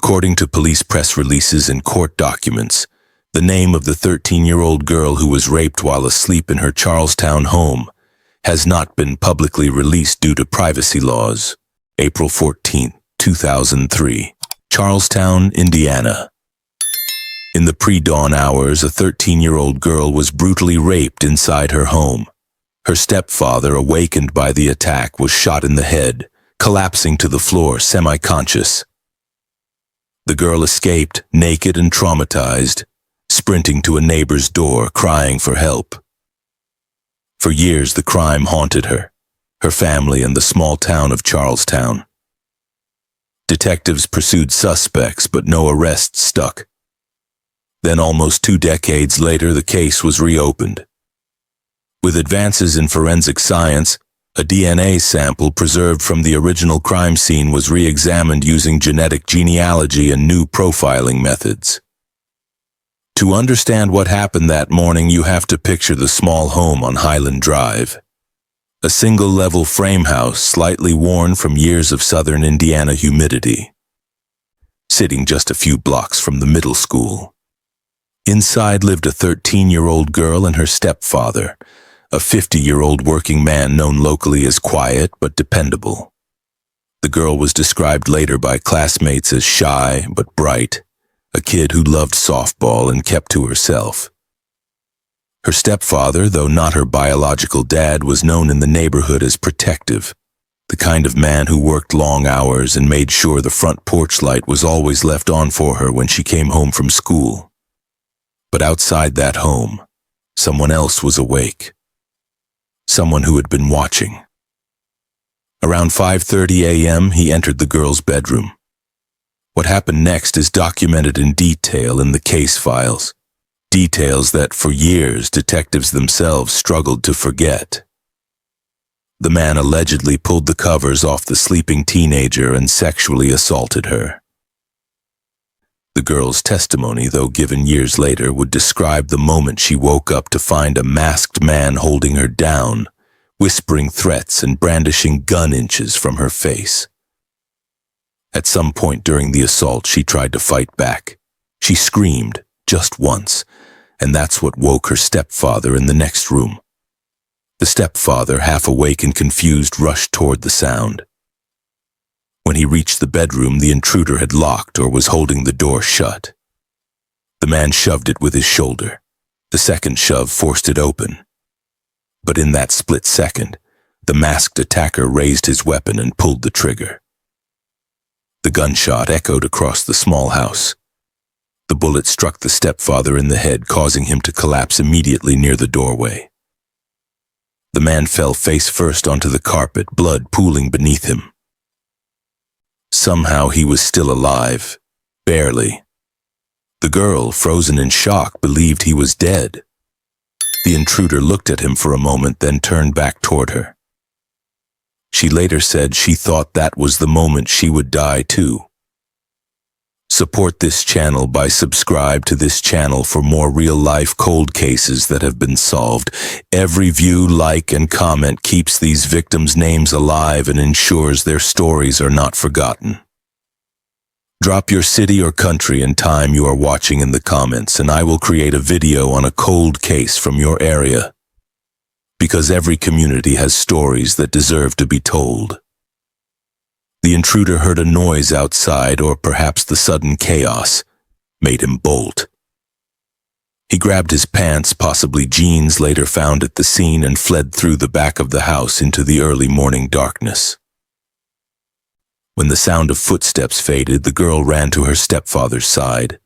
According to police press releases and court documents, the name of the 13-year-old girl who was raped while asleep in her Charlestown home has not been publicly released due to privacy laws. April 14, 2003. Charlestown, Indiana. In the pre-dawn hours, a 13-year-old girl was brutally raped inside her home. Her stepfather, awakened by the attack, was shot in the head, collapsing to the floor semi-conscious. The girl escaped, naked and traumatized, sprinting to a neighbor's door, crying for help. For years, the crime haunted her, her family, and the small town of Charlestown. Detectives pursued suspects, but no arrests stuck. Then, almost 2 decades later, the case was reopened. With advances in forensic science, a DNA sample preserved from the original crime scene was re-examined using genetic genealogy and new profiling methods. To understand what happened that morning, you have to picture the small home on Highland Drive. A single-level frame house, slightly worn from years of southern Indiana humidity, sitting just a few blocks from the middle school. Inside lived a 13-year-old girl and her stepfather, a 50-year-old working man known locally as quiet but dependable. The girl was described later by classmates as shy but bright, a kid who loved softball and kept to herself. Her stepfather, though not her biological dad, was known in the neighborhood as protective, the kind of man who worked long hours and made sure the front porch light was always left on for her when she came home from school. But outside that home, someone else was awake. Someone who had been watching. Around 5:30 a.m., he entered the girl's bedroom. What happened next is documented in detail in the case files, details that for years detectives themselves struggled to forget. The man allegedly pulled the covers off the sleeping teenager and sexually assaulted her. The girl's testimony, though given years later, would describe the moment she woke up to find a masked man holding her down, whispering threats and brandishing gun inches from her face. At some point during the assault, she tried to fight back. She screamed, just once, and that's what woke her stepfather in the next room. The stepfather, half awake and confused, rushed toward the sound. When he reached the bedroom, the intruder had locked or was holding the door shut. The man shoved it with his shoulder. The second shove forced it open. But in that split second, the masked attacker raised his weapon and pulled the trigger. The gunshot echoed across the small house. The bullet struck the stepfather in the head, causing him to collapse immediately near the doorway. The man fell face first onto the carpet, blood pooling beneath him. Somehow he was still alive, barely. The girl, frozen in shock, believed he was dead. The intruder looked at him for a moment, then turned back toward her. She later said she thought that was the moment she would die too. Support this channel by subscribe to this channel for more real-life cold cases that have been solved. Every view, like, and comment keeps these victims' names alive and ensures their stories are not forgotten. Drop your city or country and time you are watching in the comments, and I will create a video on a cold case from your area. Because every community has stories that deserve to be told. The intruder heard a noise outside, or perhaps the sudden chaos made him bolt. He grabbed his pants, possibly jeans later found at the scene, and fled through the back of the house into the early morning darkness. When the sound of footsteps faded, the girl ran to her stepfather's side.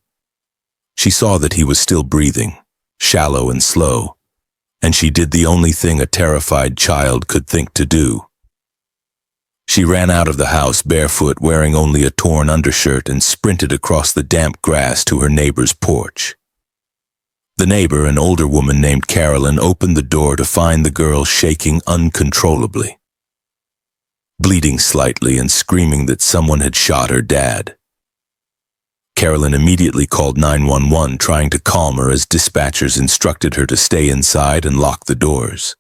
She saw that he was still breathing, shallow and slow, and she did the only thing a terrified child could think to do. She ran out of the house barefoot, wearing only a torn undershirt, and sprinted across the damp grass to her neighbor's porch. The neighbor, an older woman named Carolyn, opened the door to find the girl shaking uncontrollably, bleeding slightly and screaming that someone had shot her dad. Carolyn immediately called 911, trying to calm her as dispatchers instructed her to stay inside and lock the doors.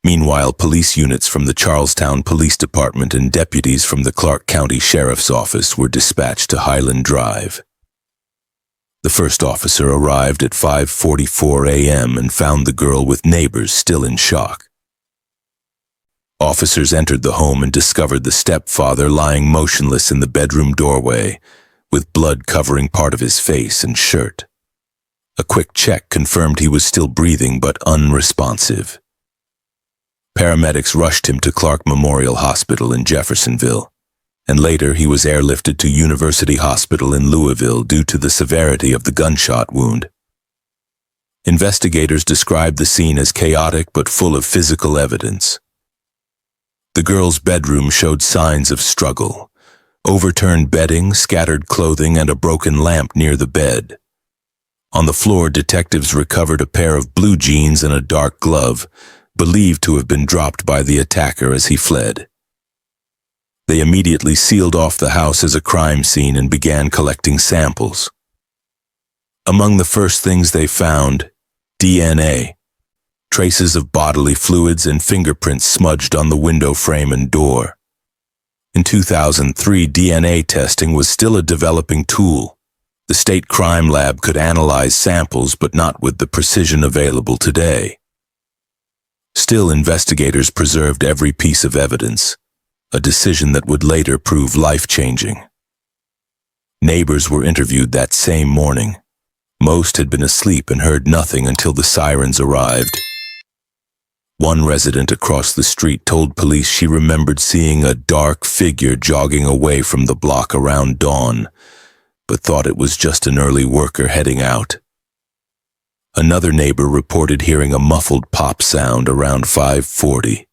Meanwhile, police units from the Charlestown Police Department and deputies from the Clark County Sheriff's Office were dispatched to Highland Drive. The first officer arrived at 5:44 a.m. and found the girl with neighbors still in shock. Officers entered the home and discovered the stepfather lying motionless in the bedroom doorway, with blood covering part of his face and shirt. A quick check confirmed he was still breathing but unresponsive. Paramedics rushed him to Clark Memorial Hospital in Jeffersonville, and later he was airlifted to University Hospital in Louisville due to the severity of the gunshot wound. Investigators described the scene as chaotic but full of physical evidence. The girl's bedroom showed signs of struggle: overturned bedding, scattered clothing, and a broken lamp near the bed. On the floor, detectives recovered a pair of blue jeans and a dark glove, believed to have been dropped by the attacker as he fled. They immediately sealed off the house as a crime scene and began collecting samples. Among the first things they found, DNA. Traces of bodily fluids and fingerprints smudged on the window frame and door. In 2003, DNA testing was still a developing tool. The state crime lab could analyze samples, but not with the precision available today. Still, investigators preserved every piece of evidence, a decision that would later prove life-changing. Neighbors were interviewed that same morning. Most had been asleep and heard nothing until the sirens arrived. One resident across the street told police she remembered seeing a dark figure jogging away from the block around dawn, but thought it was just an early worker heading out. Another neighbor reported hearing a muffled pop sound around 5:40,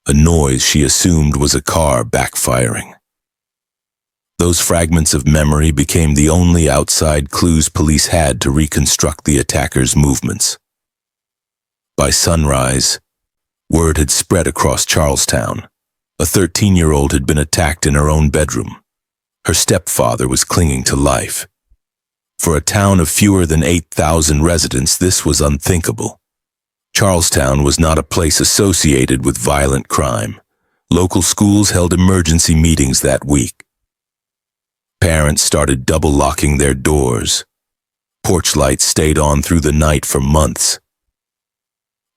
a noise she assumed was a car backfiring. Those fragments of memory became the only outside clues police had to reconstruct the attacker's movements. By sunrise, word had spread across Charlestown. A 13-year-old had been attacked in her own bedroom. Her stepfather was clinging to life. For a town of fewer than 8,000 residents, this was unthinkable. Charlestown was not a place associated with violent crime. Local schools held emergency meetings that week. Parents started double-locking their doors. Porch lights stayed on through the night for months.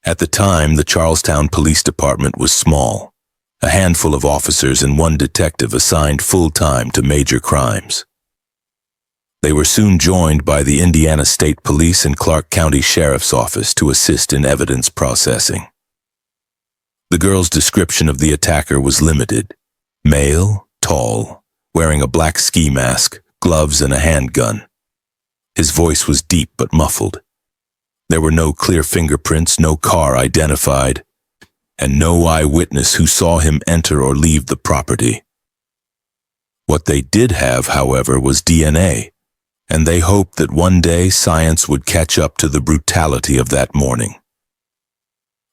At the time, the Charlestown Police Department was small. A handful of officers and one detective assigned full-time to major crimes. They were soon joined by the Indiana State Police and Clark County Sheriff's Office to assist in evidence processing. The girl's description of the attacker was limited: male, tall, wearing a black ski mask, gloves, and a handgun. His voice was deep but muffled. There were no clear fingerprints, no car identified, and no eyewitness who saw him enter or leave the property. What they did have, however, was DNA, and they hoped that one day science would catch up to the brutality of that morning.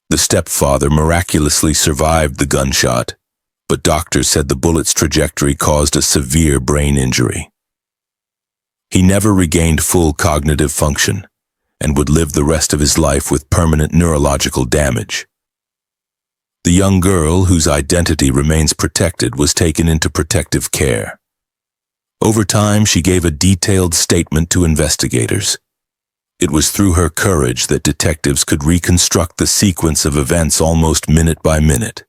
The stepfather miraculously survived the gunshot, but doctors said the bullet's trajectory caused a severe brain injury. He never regained full cognitive function and would live the rest of his life with permanent neurological damage. The young girl, whose identity remains protected, was taken into protective care. Over time, she gave a detailed statement to investigators. It was through her courage that detectives could reconstruct the sequence of events almost minute by minute.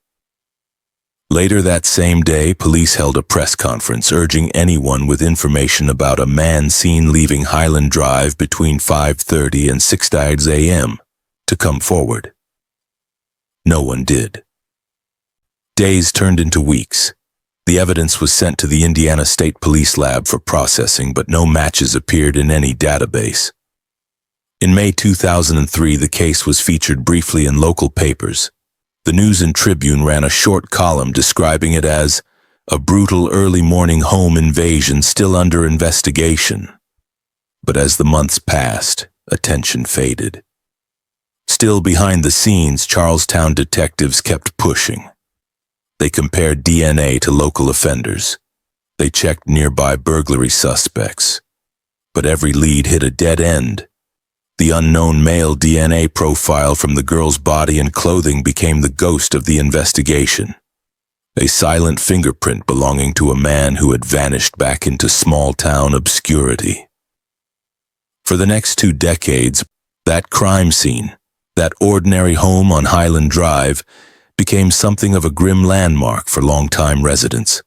Later that same day, police held a press conference urging anyone with information about a man seen leaving Highland Drive between 5:30 and 6 a.m. to come forward. No one did. Days turned into weeks. The evidence was sent to the Indiana State Police Lab for processing, but no matches appeared in any database. In May 2003, the case was featured briefly in local papers. The News and Tribune ran a short column describing it as a brutal early morning home invasion still under investigation. But as the months passed, attention faded. Still behind the scenes, Charlestown detectives kept pushing. They compared DNA to local offenders. They checked nearby burglary suspects. But every lead hit a dead end. The unknown male DNA profile from the girl's body and clothing became the ghost of the investigation. A silent fingerprint belonging to a man who had vanished back into small-town obscurity. For the next 2 decades, that crime scene, that ordinary home on Highland Drive, became something of a grim landmark for longtime residents.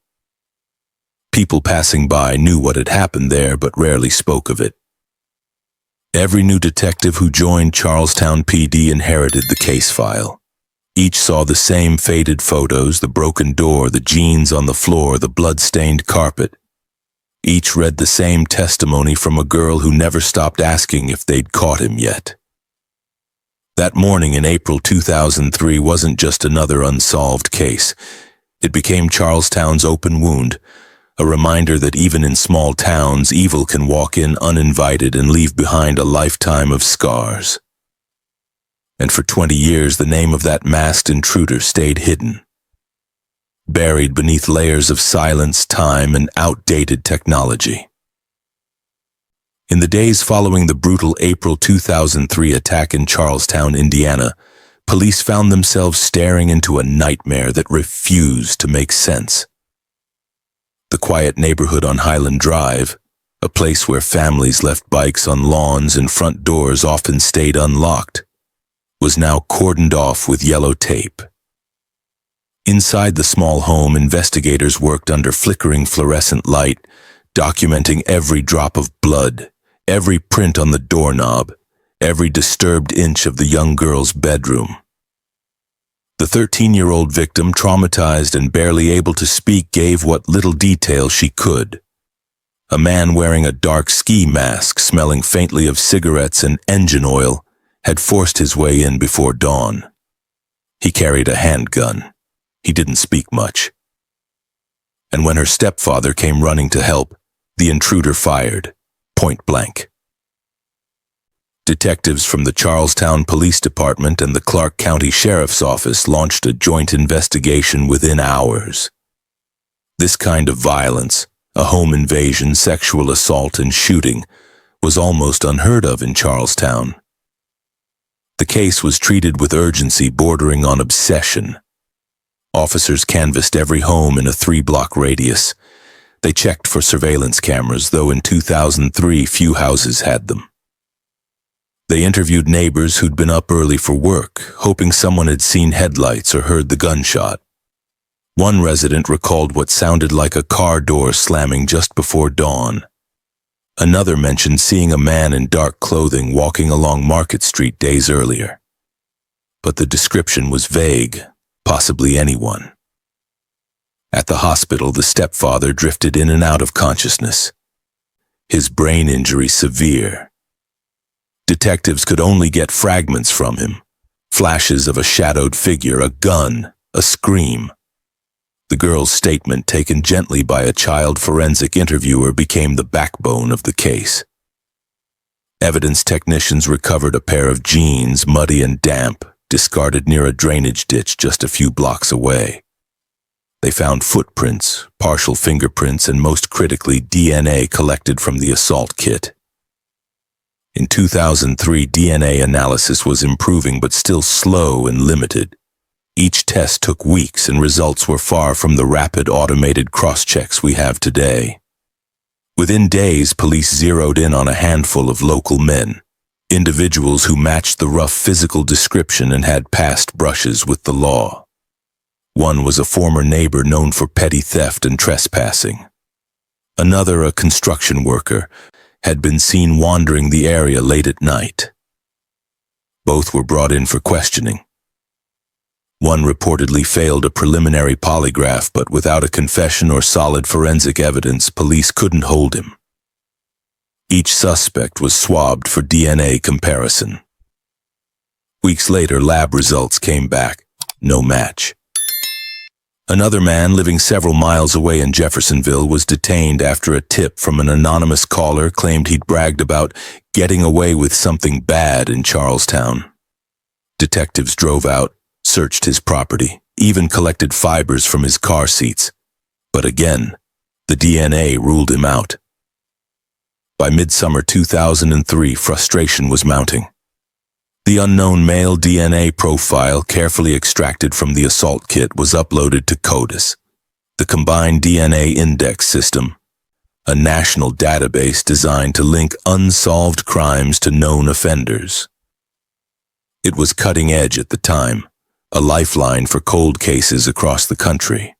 People passing by knew what had happened there but rarely spoke of it. Every new detective who joined Charlestown PD inherited the case file. Each saw the same faded photos, the broken door, the jeans on the floor, the blood-stained carpet. Each read the same testimony from a girl who never stopped asking if they'd caught him yet. That morning in April 2003 wasn't just another unsolved case. It became Charlestown's open wound, a reminder that even in small towns, evil can walk in uninvited and leave behind a lifetime of scars. And for 20 years, the name of that masked intruder stayed hidden, buried beneath layers of silence, time, and outdated technology. In the days following the brutal April 2003 attack in Charlestown, Indiana, police found themselves staring into a nightmare that refused to make sense. The quiet neighborhood on Highland Drive, a place where families left bikes on lawns and front doors often stayed unlocked, was now cordoned off with yellow tape. Inside the small home, investigators worked under flickering fluorescent light, documenting every drop of blood, every print on the doorknob, every disturbed inch of the young girl's bedroom. The 13-year-old victim, traumatized and barely able to speak, gave what little detail she could. A man wearing a dark ski mask, smelling faintly of cigarettes and engine oil, had forced his way in before dawn. He carried a handgun. He didn't speak much. And when her stepfather came running to help, the intruder fired, point blank. Detectives from the Charlestown Police Department and the Clark County Sheriff's Office launched a joint investigation within hours. This kind of violence, a home invasion, sexual assault, and shooting, was almost unheard of in Charlestown. The case was treated with urgency bordering on obsession. Officers canvassed every home in a 3-block radius. They checked for surveillance cameras, though in 2003 few houses had them. They interviewed neighbors who'd been up early for work, hoping someone had seen headlights or heard the gunshot. One resident recalled what sounded like a car door slamming just before dawn. Another mentioned seeing a man in dark clothing walking along Market Street days earlier. But the description was vague, possibly anyone. At the hospital, the stepfather drifted in and out of consciousness. His brain injury severe. Detectives could only get fragments from him, flashes of a shadowed figure, a gun, a scream. The girl's statement, taken gently by a child forensic interviewer, became the backbone of the case. Evidence technicians recovered a pair of jeans, muddy and damp, discarded near a drainage ditch just a few blocks away. They found footprints, partial fingerprints, and most critically, DNA collected from the assault kit. In 2003, DNA analysis was improving but still slow and limited. Each test took weeks and results were far from the rapid automated cross-checks we have today. Within days, police zeroed in on a handful of local men, individuals who matched the rough physical description and had past brushes with the law. One was a former neighbor known for petty theft and trespassing. Another, a construction worker, had been seen wandering the area late at night. Both were brought in for questioning. One reportedly failed a preliminary polygraph, but without a confession or solid forensic evidence, police couldn't hold him. Each suspect was swabbed for DNA comparison. Weeks later, lab results came back. No match. Another man living several miles away in Jeffersonville was detained after a tip from an anonymous caller claimed he'd bragged about getting away with something bad in Charlestown. Detectives drove out, searched his property, even collected fibers from his car seats. But again, the DNA ruled him out. By midsummer 2003, frustration was mounting. The unknown male DNA profile, carefully extracted from the assault kit, was uploaded to CODIS, the Combined DNA Index System, a national database designed to link unsolved crimes to known offenders. It was cutting edge at the time, a lifeline for cold cases across the country.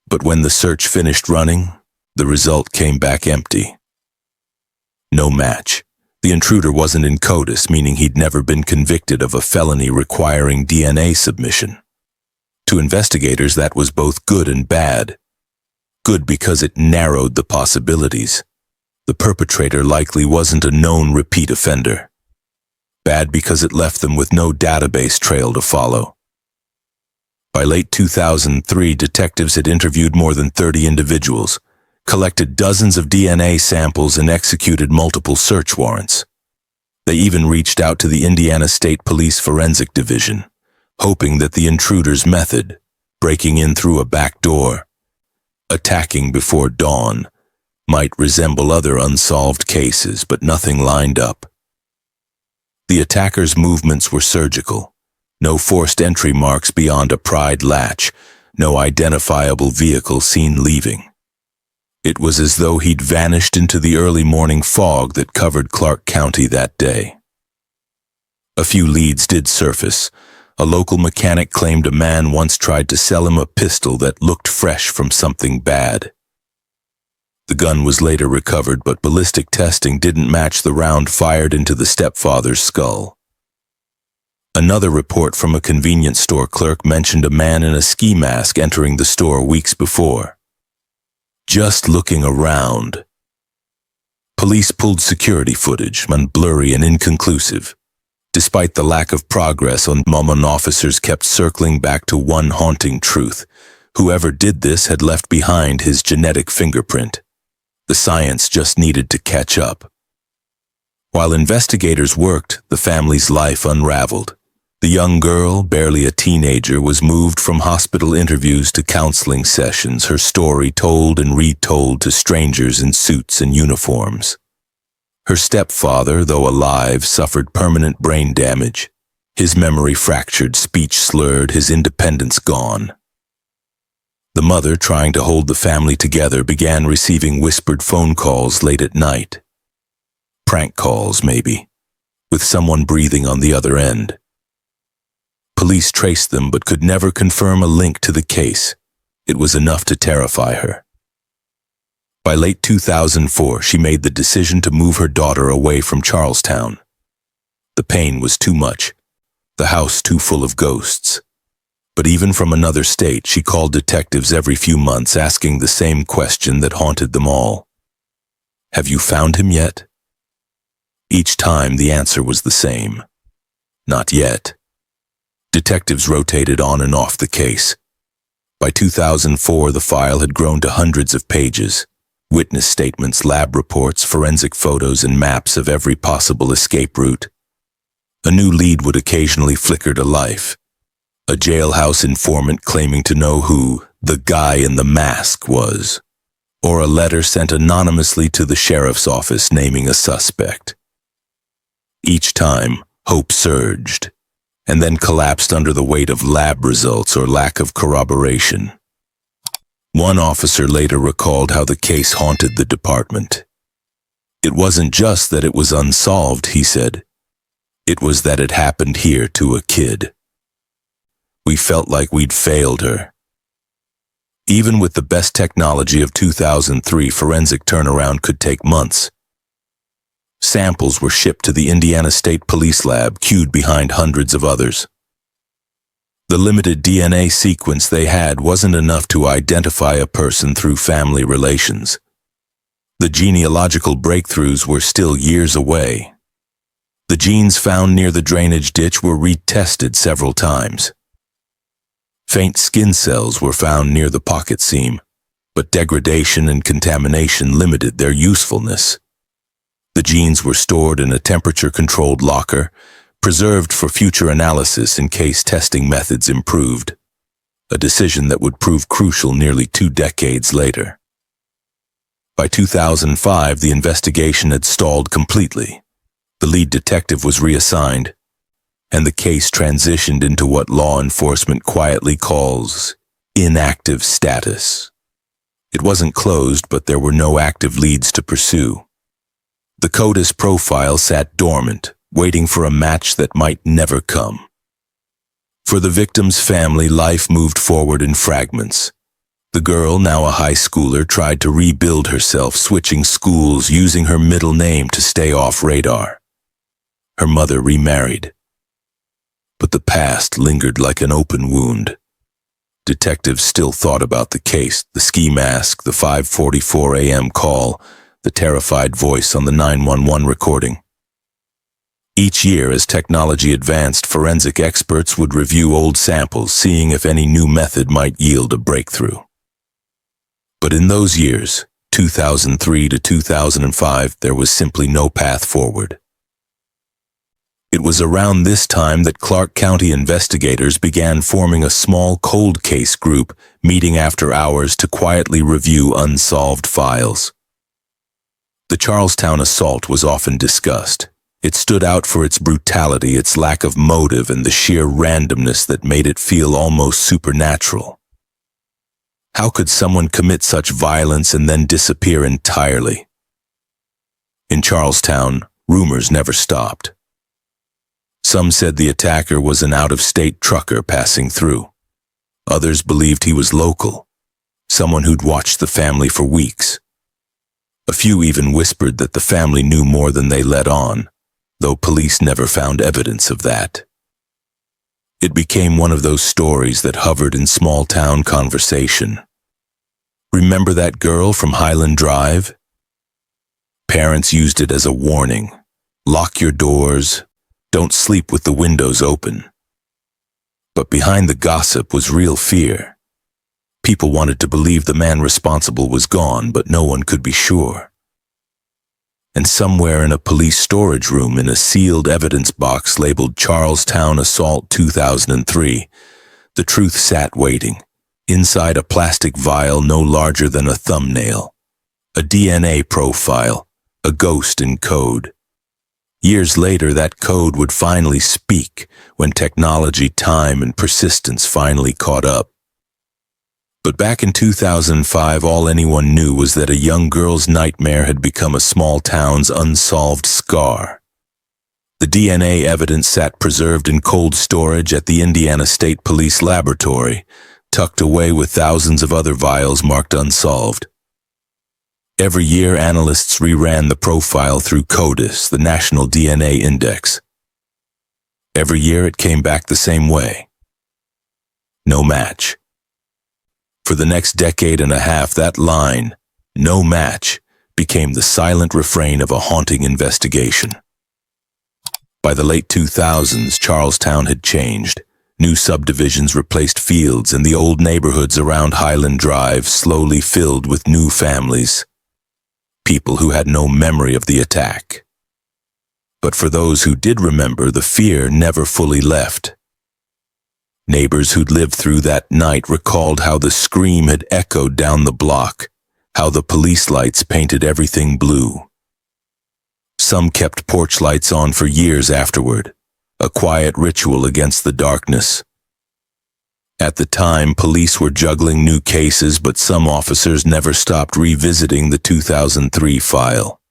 But when the search finished running, the result came back empty. No match. The intruder wasn't in CODIS, meaning he'd never been convicted of a felony requiring DNA submission. To investigators, that was both good and bad. Good because it narrowed the possibilities. The perpetrator likely wasn't a known repeat offender. Bad because it left them with no database trail to follow. By late 2003, detectives had interviewed more than 30 individuals, collected dozens of DNA samples, and executed multiple search warrants. They even reached out to the Indiana State Police Forensic Division, hoping that the intruder's method, breaking in through a back door, attacking before dawn, might resemble other unsolved cases, but nothing lined up. The attacker's movements were surgical. No forced entry marks beyond a pried latch, no identifiable vehicle seen leaving. It was as though he'd vanished into the early morning fog that covered Clark County that day. A few leads did surface. A local mechanic claimed a man once tried to sell him a pistol that looked fresh from something bad. The gun was later recovered, but ballistic testing didn't match the round fired into the stepfather's skull. Another report from a convenience store clerk mentioned a man in a ski mask entering the store weeks before, just looking around. Police pulled security footage, blurry and inconclusive. Despite the lack of progress on Momon, officers kept circling back to one haunting truth. Whoever did this had left behind his genetic fingerprint. The science just needed to catch up. While investigators worked, the family's life unraveled. The young girl, barely a teenager, was moved from hospital interviews to counseling sessions, her story told and retold to strangers in suits and uniforms. Her stepfather, though alive, suffered permanent brain damage. His memory fractured, speech slurred, his independence gone. The mother, trying to hold the family together, began receiving whispered phone calls late at night. Prank calls, maybe, with someone breathing on the other end. Police traced them but could never confirm a link to the case. It was enough to terrify her. By late 2004, she made the decision to move her daughter away from Charlestown. The pain was too much, the house too full of ghosts. But even from another state, she called detectives every few months, asking the same question that haunted them all. Have you found him yet? Each time the answer was the same. Not yet. Detectives rotated on and off the case. By 2004, the file had grown to hundreds of pages. Witness statements, lab reports, forensic photos, and maps of every possible escape route. A new lead would occasionally flicker to life. A jailhouse informant claiming to know who the guy in the mask was. Or a letter sent anonymously to the sheriff's office naming a suspect. Each time, hope surged, and then collapsed under the weight of lab results or lack of corroboration. One officer later recalled how the case haunted the department. It wasn't just that it was unsolved, he said. It was that it happened here to a kid. We felt like we'd failed her. Even with the best technology of 2003, forensic turnaround could take months. Samples were shipped to the Indiana State Police Lab, queued behind hundreds of others. The limited DNA sequence they had wasn't enough to identify a person through family relations. The genealogical breakthroughs were still years away. The genes found near the drainage ditch were retested several times. Faint skin cells were found near the pocket seam, but degradation and contamination limited their usefulness. The genes were stored in a temperature-controlled locker, preserved for future analysis in case testing methods improved, a decision that would prove crucial nearly 2 decades later. By 2005, the investigation had stalled completely. The lead detective was reassigned, and the case transitioned into what law enforcement quietly calls inactive status. It wasn't closed, but there were no active leads to pursue. The CODIS profile sat dormant, waiting for a match that might never come. For the victim's family, life moved forward in fragments. The girl, now a high schooler, tried to rebuild herself, switching schools, using her middle name to stay off radar. Her mother remarried. But the past lingered like an open wound. Detectives still thought about the case, the ski mask, the 5:44 a.m. call, the terrified voice on the 911 recording. Each year, as technology advanced, forensic experts would review old samples, seeing if any new method might yield a breakthrough. But in those years, 2003 to 2005, there was simply no path forward. It was around this time that Clark County investigators began forming a small cold case group, meeting after hours to quietly review unsolved files. The Charlestown assault was often discussed. It stood out for its brutality, its lack of motive, and the sheer randomness that made it feel almost supernatural. How could someone commit such violence and then disappear entirely? In Charlestown, rumors never stopped. Some said the attacker was an out-of-state trucker passing through. Others believed he was local, someone who'd watched the family for weeks. A few even whispered that the family knew more than they let on, though police never found evidence of that. It became one of those stories that hovered in small-town conversation. Remember that girl from Highland Drive? Parents used it as a warning. Lock your doors. Don't sleep with the windows open. But behind the gossip was real fear. People wanted to believe the man responsible was gone, but no one could be sure. And somewhere in a police storage room, in a sealed evidence box labeled Charlestown Assault 2003, the truth sat waiting, inside a plastic vial no larger than a thumbnail. A DNA profile, a ghost in code. Years later, that code would finally speak, when technology, time, and persistence finally caught up. But back in 2005, all anyone knew was that a young girl's nightmare had become a small town's unsolved scar. The DNA evidence sat preserved in cold storage at the Indiana State Police Laboratory, tucked away with thousands of other vials marked unsolved. Every year, analysts reran the profile through CODIS, the National DNA Index. Every year, it came back the same way. No match. For the next decade and a half, that line, no match, became the silent refrain of a haunting investigation. By the late 2000s, Charlestown had changed. New subdivisions replaced fields, and the old neighborhoods around Highland Drive slowly filled with new families. People who had no memory of the attack. But for those who did remember, the fear never fully left. Neighbors who'd lived through that night recalled how the scream had echoed down the block, how the police lights painted everything blue. Some kept porch lights on for years afterward, a quiet ritual against the darkness. At the time, police were juggling new cases, but some officers never stopped revisiting the 2003 file.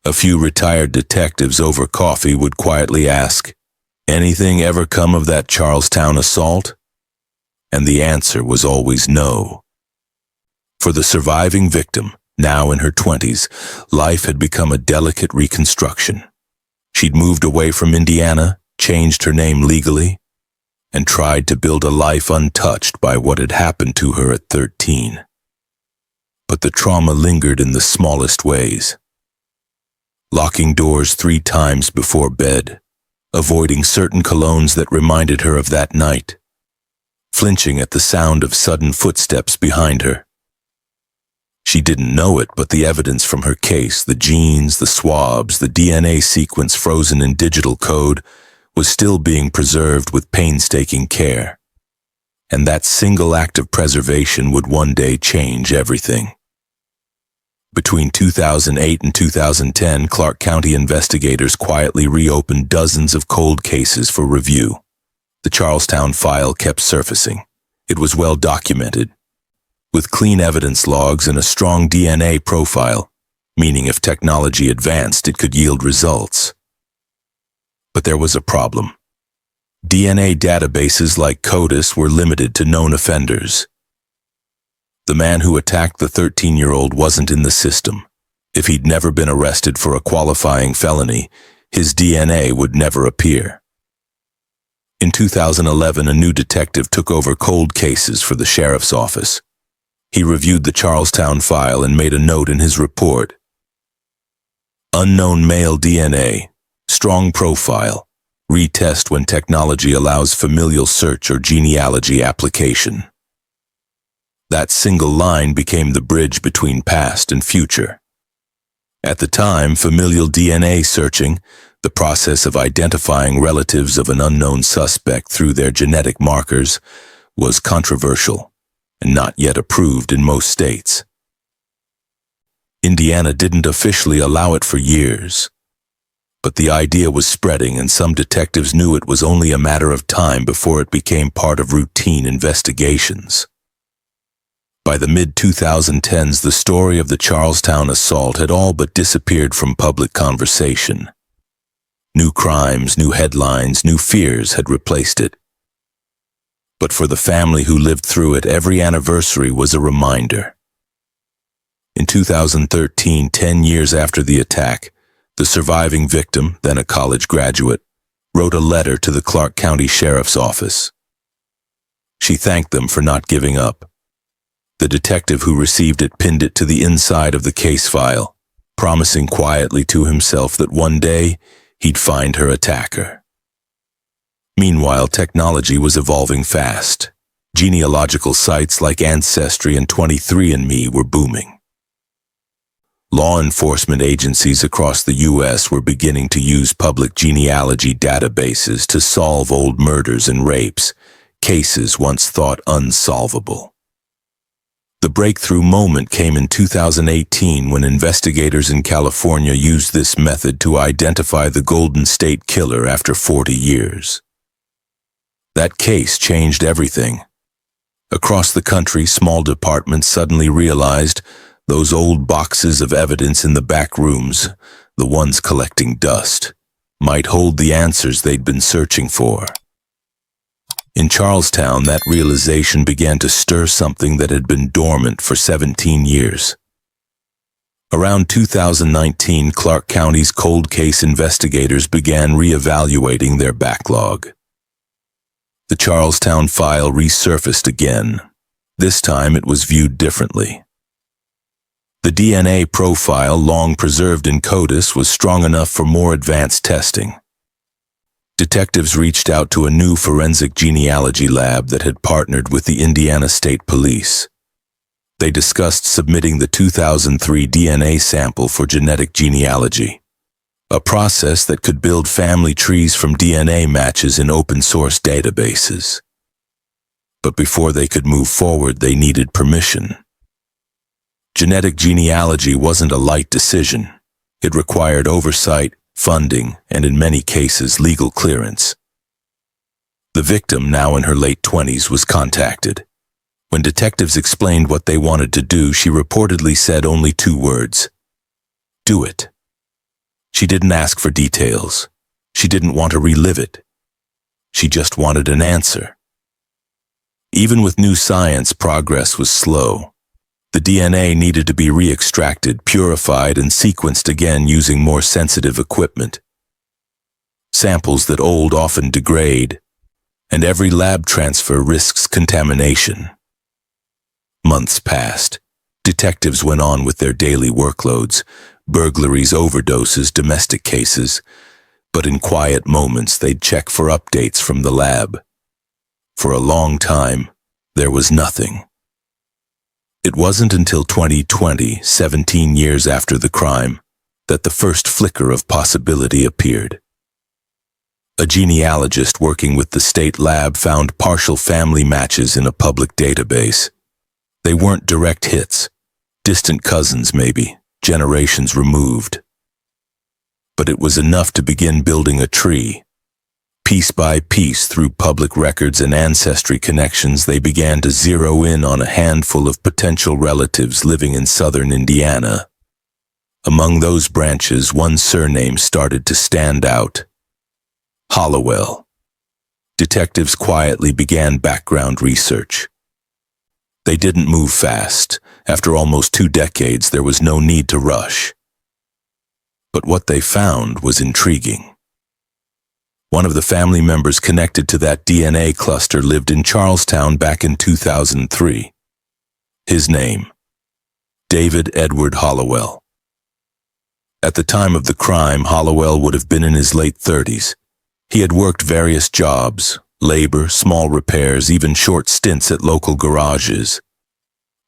A few retired detectives over coffee would quietly ask, "Anything ever come of that Charlestown assault?" And the answer was always no. For the surviving victim, now in her 20s, life had become a delicate reconstruction. She'd moved away from Indiana, changed her name legally, and tried to build a life untouched by what had happened to her at 13. But the trauma lingered in the smallest ways. Locking doors 3 times before bed, avoiding certain colognes that reminded her of that night, flinching at the sound of sudden footsteps behind her. She didn't know it, but the evidence from her case, the genes, the swabs, the DNA sequence frozen in digital code, was still being preserved with painstaking care. And that single act of preservation would one day change everything. Between 2008 and 2010, Clark County investigators quietly reopened dozens of cold cases for review. The Charlestown file kept surfacing. It was well documented, with clean evidence logs and a strong DNA profile, meaning if technology advanced, it could yield results. But there was a problem. DNA databases like CODIS were limited to known offenders. The man who attacked the 13-year-old wasn't in the system. If he'd never been arrested for a qualifying felony, his DNA would never appear. In 2011, a new detective took over cold cases for the sheriff's office. He reviewed the Charlestown file and made a note in his report. Unknown male DNA, strong profile, retest when technology allows familial search or genealogy application. That single line became the bridge between past and future. At the time, familial DNA searching, the process of identifying relatives of an unknown suspect through their genetic markers, was controversial and not yet approved in most states. Indiana didn't officially allow it for years, but the idea was spreading and some detectives knew it was only a matter of time before it became part of routine investigations. By the mid-2010s, the story of the Charlestown assault had all but disappeared from public conversation. New crimes, new headlines, new fears had replaced it. But for the family who lived through it, every anniversary was a reminder. In 2013, 10 years after the attack, the surviving victim, then a college graduate, wrote a letter to the Clark County Sheriff's Office. She thanked them for not giving up. The detective who received it pinned it to the inside of the case file, promising quietly to himself that one day he'd find her attacker. Meanwhile, technology was evolving fast. Genealogical sites like Ancestry and 23andMe were booming. Law enforcement agencies across the U.S. were beginning to use public genealogy databases to solve old murders and rapes, cases once thought unsolvable. The breakthrough moment came in 2018 when investigators in California used this method to identify the Golden State Killer after 40 years. That case changed everything. Across the country, small departments suddenly realized those old boxes of evidence in the back rooms, the ones collecting dust, might hold the answers they'd been searching for. In Charlestown, that realization began to stir something that had been dormant for 17 years. Around 2019, Clark County's cold case investigators began reevaluating their backlog. The Charlestown file resurfaced again. This time it was viewed differently. The DNA profile, long preserved in CODIS, was strong enough for more advanced testing. Detectives reached out to a new forensic genealogy lab that had partnered with the Indiana State Police. They discussed submitting the 2003 DNA sample for genetic genealogy, a process that could build family trees from DNA matches in open-source databases. But before they could move forward, they needed permission. Genetic genealogy wasn't a light decision. It required oversight, funding, and in many cases, legal clearance. The victim, now in her late 20s, was contacted. When detectives explained what they wanted to do, she reportedly said only 2 words: "Do it." She didn't ask for details. She didn't want to relive it. She just wanted an answer. Even with new science, progress was slow. The DNA needed to be re-extracted, purified, and sequenced again using more sensitive equipment. Samples that old often degrade, and every lab transfer risks contamination. Months passed. Detectives went on with their daily workloads, burglaries, overdoses, domestic cases, but in quiet moments they'd check for updates from the lab. For a long time, there was nothing. It wasn't until 2020, 17 years after the crime, that the first flicker of possibility appeared. A genealogist working with the state lab found partial family matches in a public database. They weren't direct hits, distant cousins maybe, generations removed. But it was enough to begin building a tree. Piece by piece, through public records and ancestry connections, they began to zero in on a handful of potential relatives living in southern Indiana. Among those branches, one surname started to stand out: Hollowell. Detectives quietly began background research. They didn't move fast. After almost 2 decades, there was no need to rush. But what they found was intriguing. One of the family members connected to that DNA cluster lived in Charlestown back in 2003. His name: David Edward Hollowell. At the time of the crime, Hollowell would have been in his late 30s. He had worked various jobs: labor, small repairs, even short stints at local garages.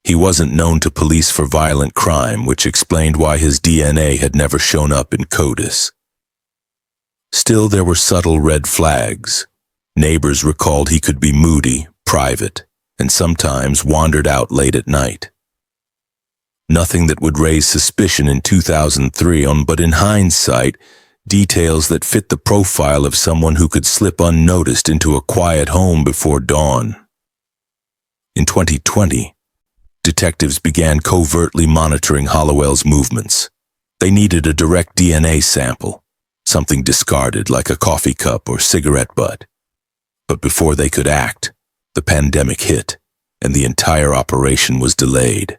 He wasn't known to police for violent crime, which explained why his DNA had never shown up in CODIS. Still, there were subtle red flags. Neighbors recalled he could be moody, private, and sometimes wandered out late at night. Nothing that would raise suspicion in 2003, but in hindsight, details that fit the profile of someone who could slip unnoticed into a quiet home before dawn. In 2020, detectives began covertly monitoring Hollowell's movements. They needed a direct DNA sample, something discarded like a coffee cup or cigarette butt. But before they could act, the pandemic hit, and the entire operation was delayed.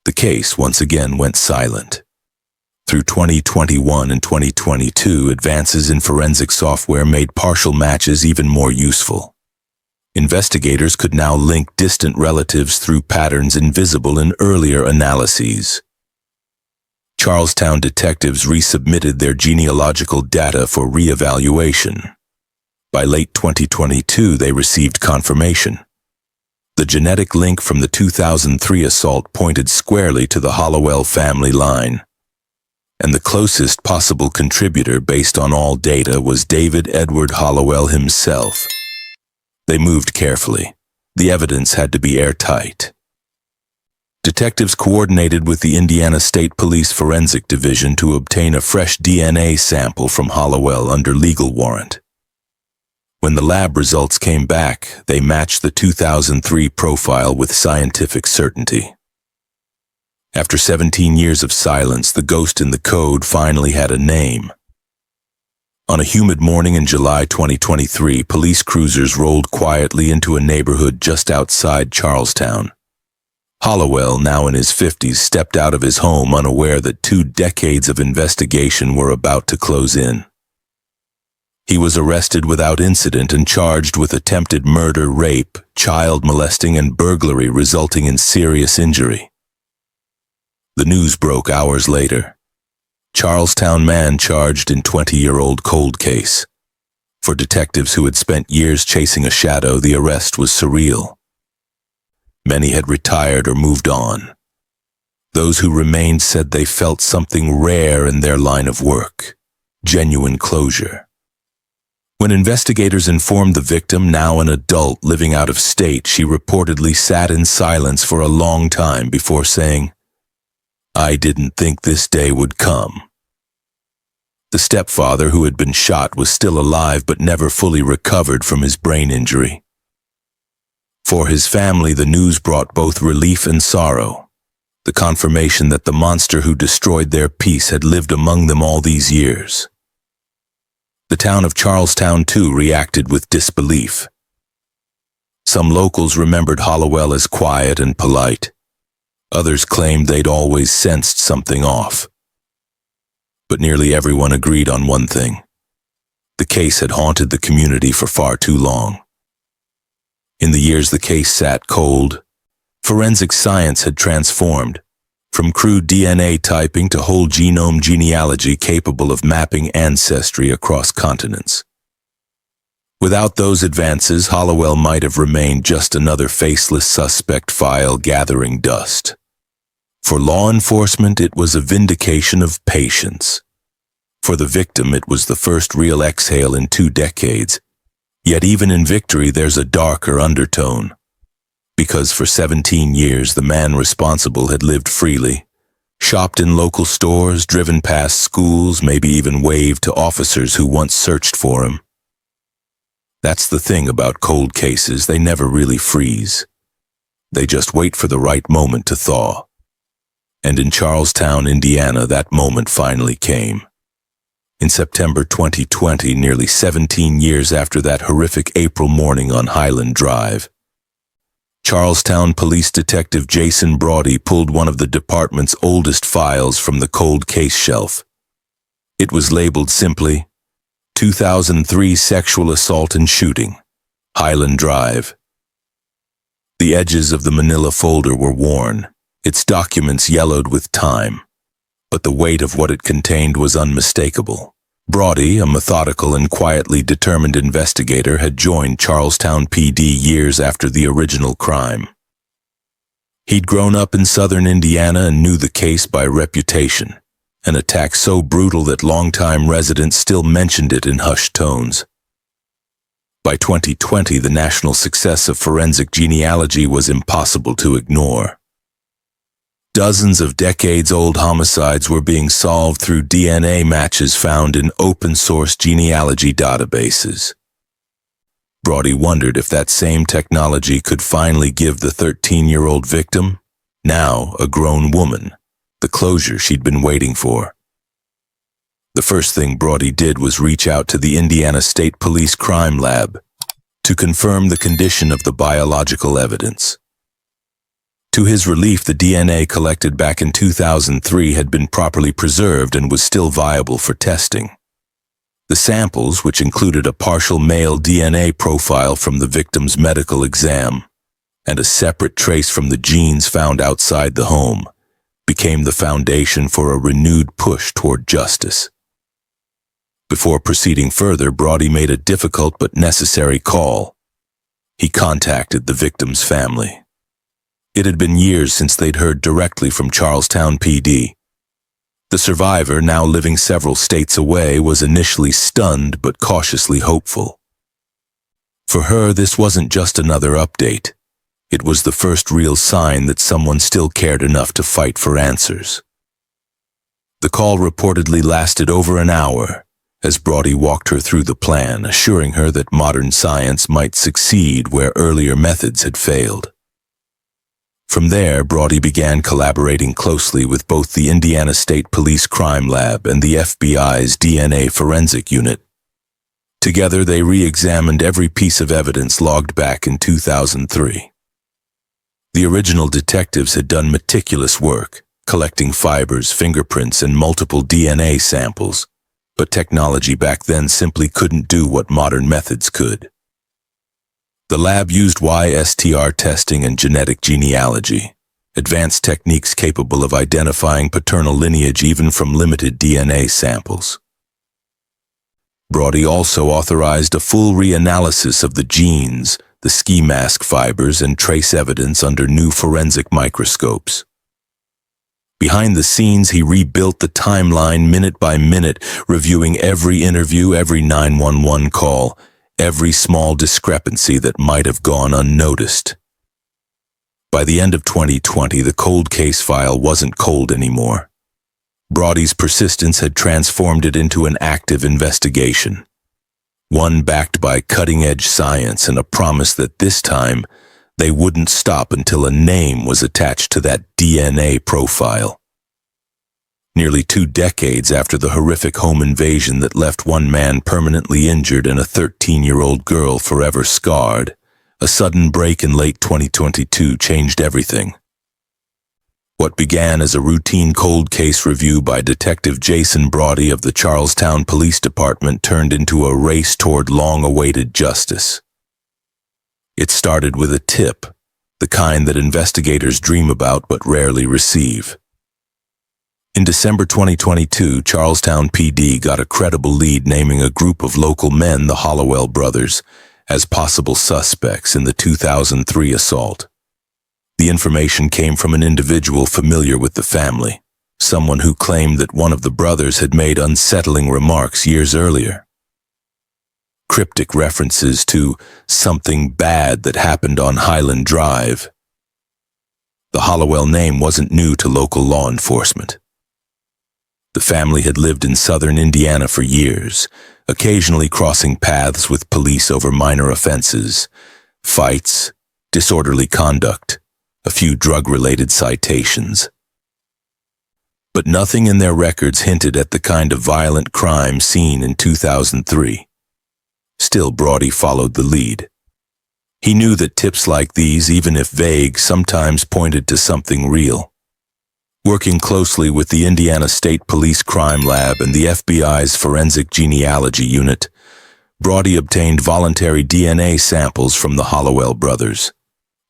The case once again went silent. Through 2021 and 2022, advances in forensic software made partial matches even more useful. Investigators could now link distant relatives through patterns invisible in earlier analyses. Charlestown detectives resubmitted their genealogical data for re-evaluation. By late 2022, they received confirmation. The genetic link from the 2003 assault pointed squarely to the Hollowell family line, and the closest possible contributor based on all data was David Edward Hollowell himself. They moved carefully. The evidence had to be airtight. Detectives coordinated with the Indiana State Police Forensic Division to obtain a fresh DNA sample from Hollowell under legal warrant. When the lab results came back, they matched the 2003 profile with scientific certainty. After 17 years of silence, the ghost in the code finally had a name. On a humid morning in July 2023, police cruisers rolled quietly into a neighborhood just outside Charlestown. Hollowell, now in his 50s, stepped out of his home unaware that 2 decades of investigation were about to close in. He was arrested without incident and charged with attempted murder, rape, child molesting, and burglary resulting in serious injury. The news broke hours later. Charlestown man charged in 20-year-old cold case. For detectives who had spent years chasing a shadow, the arrest was surreal. Many had retired or moved on. Those who remained said they felt something rare in their line of work: genuine closure. When investigators informed the victim, now an adult living out of state, she reportedly sat in silence for a long time before saying, "I didn't think this day would come." The stepfather, who had been shot, was still alive but never fully recovered from his brain injury. For his family, the news brought both relief and sorrow, the confirmation that the monster who destroyed their peace had lived among them all these years. The town of Charlestown, too, reacted with disbelief. Some locals remembered Hollowell as quiet and polite. Others claimed they'd always sensed something off. But nearly everyone agreed on one thing: the case had haunted the community for far too long. In the years the case sat cold, forensic science had transformed, from crude DNA typing to whole genome genealogy capable of mapping ancestry across continents. Without those advances, Hollowell might have remained just another faceless suspect file gathering dust. For law enforcement, it was a vindication of patience. For the victim, it was the first real exhale in 2 decades. Yet even in victory, there's a darker undertone. Because for 17 years, the man responsible had lived freely, Shopped in local stores, driven past schools, maybe even waved to officers who once searched for him. That's the thing about cold cases, they never really freeze. They just wait for the right moment to thaw. And in Charlestown, Indiana, that moment finally came. In September 2020, nearly 17 years after that horrific April morning on Highland Drive, Charlestown Police Detective Jason Brody pulled one of the department's oldest files from the cold case shelf. It was labeled simply, 2003 Sexual Assault and Shooting, Highland Drive. The edges of the manila folder were worn, its documents yellowed with time, but the weight of what it contained was unmistakable. Brody, a methodical and quietly determined investigator, had joined Charlestown PD years after the original crime. He'd grown up in southern Indiana and knew the case by reputation, an attack so brutal that longtime residents still mentioned it in hushed tones. By 2020, the national success of forensic genealogy was impossible to ignore. Dozens of decades-old homicides were being solved through DNA matches found in open-source genealogy databases. Brody wondered if that same technology could finally give the 13-year-old victim, now a grown woman, the closure she'd been waiting for. The first thing Brody did was reach out to the Indiana State Police Crime Lab to confirm the condition of the biological evidence. To his relief, the DNA collected back in 2003 had been properly preserved and was still viable for testing. The samples, which included a partial male DNA profile from the victim's medical exam and a separate trace from the genes found outside the home, became the foundation for a renewed push toward justice. Before proceeding further, Brody made a difficult but necessary call. He contacted the victim's family. It had been years since they'd heard directly from Charlestown PD. The survivor, now living several states away, was initially stunned but cautiously hopeful. For her, this wasn't just another update. It was the first real sign that someone still cared enough to fight for answers. The call reportedly lasted over an hour, as Brody walked her through the plan, assuring her that modern science might succeed where earlier methods had failed. From there, Brody began collaborating closely with both the Indiana State Police Crime Lab and the FBI's DNA Forensic Unit. Together, they re-examined every piece of evidence logged back in 2003. The original detectives had done meticulous work, collecting fibers, fingerprints, and multiple DNA samples, but technology back then simply couldn't do what modern methods could. The lab used YSTR testing and genetic genealogy, advanced techniques capable of identifying paternal lineage even from limited DNA samples. Brody also authorized a full reanalysis of the genes, the ski mask fibers, and trace evidence under new forensic microscopes. Behind the scenes, he rebuilt the timeline minute by minute, reviewing every interview, every 911 call, every small discrepancy that might have gone unnoticed. By the end of 2020, the cold case file wasn't cold anymore. Brody's persistence had transformed it into an active investigation, one backed by cutting-edge science and a promise that this time they wouldn't stop until a name was attached to that DNA profile. Nearly 2 decades after the horrific home invasion that left one man permanently injured and a 13-year-old girl forever scarred, a sudden break in late 2022 changed everything. What began as a routine cold case review by Detective Jason Brody of the Charlestown Police Department turned into a race toward long-awaited justice. It started with a tip, the kind that investigators dream about but rarely receive. In December 2022, Charlestown PD got a credible lead naming a group of local men, the Hollowell brothers, as possible suspects in the 2003 assault. The information came from an individual familiar with the family, someone who claimed that one of the brothers had made unsettling remarks years earlier. Cryptic references to something bad that happened on Highland Drive. The Hollowell name wasn't new to local law enforcement. The family had lived in southern Indiana for years, occasionally crossing paths with police over minor offenses, fights, disorderly conduct, a few drug-related citations. But nothing in their records hinted at the kind of violent crime seen in 2003. Still, Brody followed the lead. He knew that tips like these, even if vague, sometimes pointed to something real. Working closely with the Indiana State Police Crime Lab and the FBI's Forensic Genealogy Unit, Brody obtained voluntary DNA samples from the Hollowell brothers,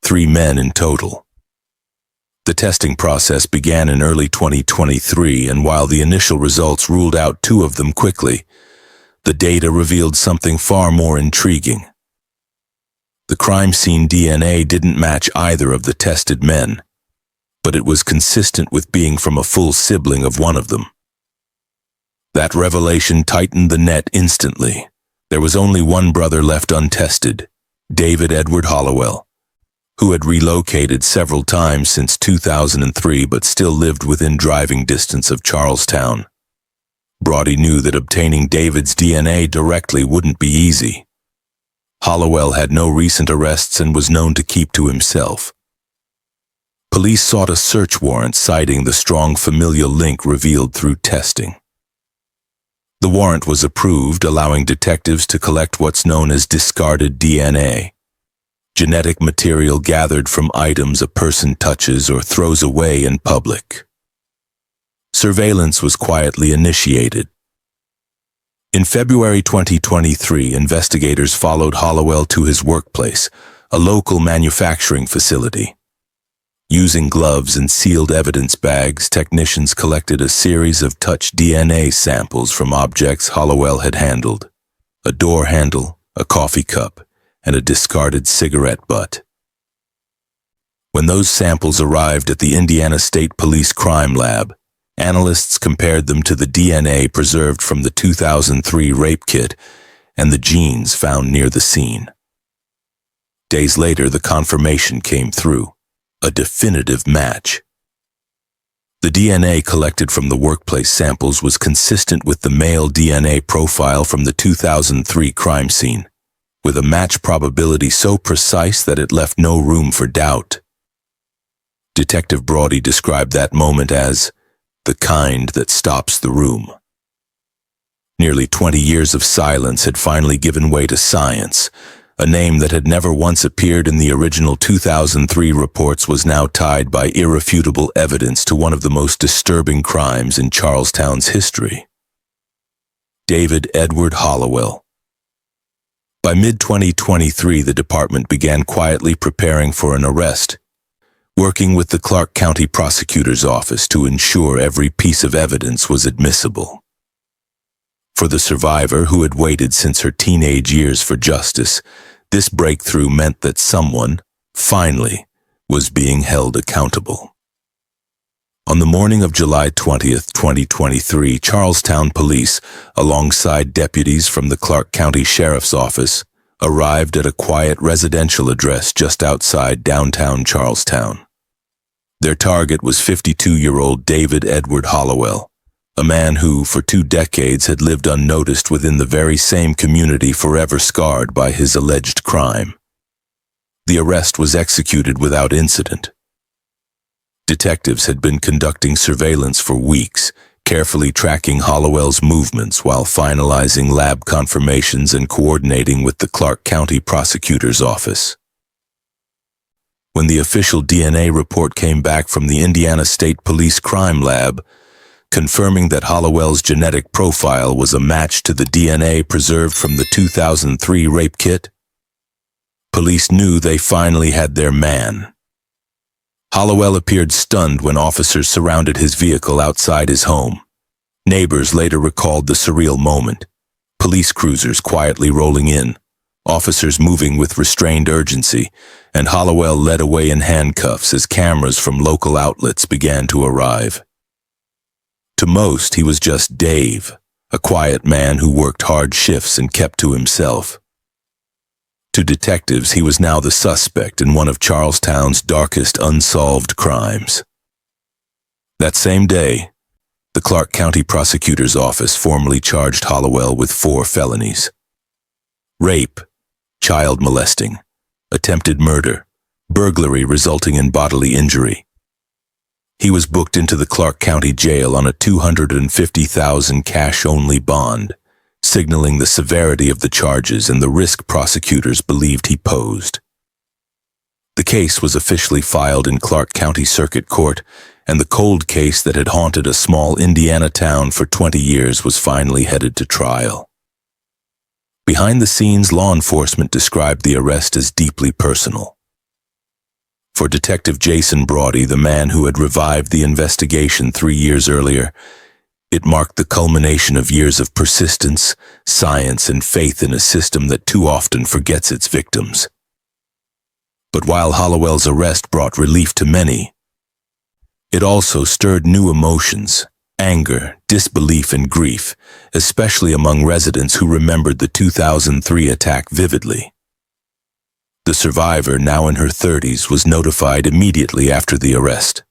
3 men in total. The testing process began in early 2023, and while the initial results ruled out 2 of them quickly, the data revealed something far more intriguing. The crime scene DNA didn't match either of the tested men, but it was consistent with being from a full sibling of one of them. That revelation tightened the net instantly. There was only one brother left untested, David Edward Hollowell, who had relocated several times since 2003 but still lived within driving distance of Charlestown. Brody knew that obtaining David's DNA directly wouldn't be easy. Hollowell had no recent arrests and was known to keep to himself. Police sought a search warrant citing the strong familial link revealed through testing. The warrant was approved, allowing detectives to collect what's known as discarded DNA, genetic material gathered from items a person touches or throws away in public. Surveillance was quietly initiated. In February 2023, investigators followed Hollowell to his workplace, a local manufacturing facility. Using gloves and sealed evidence bags, technicians collected a series of touch DNA samples from objects Hollowell had handled: a door handle, a coffee cup, and a discarded cigarette butt. When those samples arrived at the Indiana State Police Crime Lab, analysts compared them to the DNA preserved from the 2003 rape kit and the genes found near the scene. Days later, the confirmation came through. A definitive match. The DNA collected from the workplace samples was consistent with the male DNA profile from the 2003 crime scene, with a match probability so precise that it left no room for doubt. Detective Brody described that moment as the kind that stops the room. Nearly 20 years of silence had finally given way to science. A name that had never once appeared in the original 2003 reports was now tied by irrefutable evidence to one of the most disturbing crimes in Charlestown's history. David Edward Hollowell. By mid-2023, the department began quietly preparing for an arrest, working with the Clark County Prosecutor's Office to ensure every piece of evidence was admissible. For the survivor, who had waited since her teenage years for justice, this breakthrough meant that someone, finally, was being held accountable. On the morning of July 20th, 2023, Charlestown police, alongside deputies from the Clark County Sheriff's Office, arrived at a quiet residential address just outside downtown Charlestown. Their target was 52-year-old David Edward Hollowell, a man who, for 2 decades, had lived unnoticed within the very same community, forever scarred by his alleged crime. The arrest was executed without incident. Detectives had been conducting surveillance for weeks, carefully tracking Hollowell's movements while finalizing lab confirmations and coordinating with the Clark County Prosecutor's Office. When the official DNA report came back from the Indiana State Police Crime Lab, confirming that Hollowell's genetic profile was a match to the DNA preserved from the 2003 rape kit, police knew they finally had their man. Hollowell appeared stunned when officers surrounded his vehicle outside his home. Neighbors later recalled the surreal moment: police cruisers quietly rolling in, officers moving with restrained urgency, and Hollowell led away in handcuffs as cameras from local outlets began to arrive. To most, he was just Dave, a quiet man who worked hard shifts and kept to himself. To detectives, he was now the suspect in one of Charlestown's darkest unsolved crimes. That same day, the Clark County Prosecutor's Office formally charged Hollowell with 4 felonies: rape, child molesting, attempted murder, burglary resulting in bodily injury. He was booked into the Clark County Jail on a $250,000 cash-only bond, signaling the severity of the charges and the risk prosecutors believed he posed. The case was officially filed in Clark County Circuit Court, and the cold case that had haunted a small Indiana town for 20 years was finally headed to trial. Behind the scenes, law enforcement described the arrest as deeply personal. For Detective Jason Brody, the man who had revived the investigation 3 years earlier, it marked the culmination of years of persistence, science, and faith in a system that too often forgets its victims. But while Hollowell's arrest brought relief to many, it also stirred new emotions: anger, disbelief, and grief, especially among residents who remembered the 2003 attack vividly. The survivor, now in her 30s, was notified immediately after the arrest.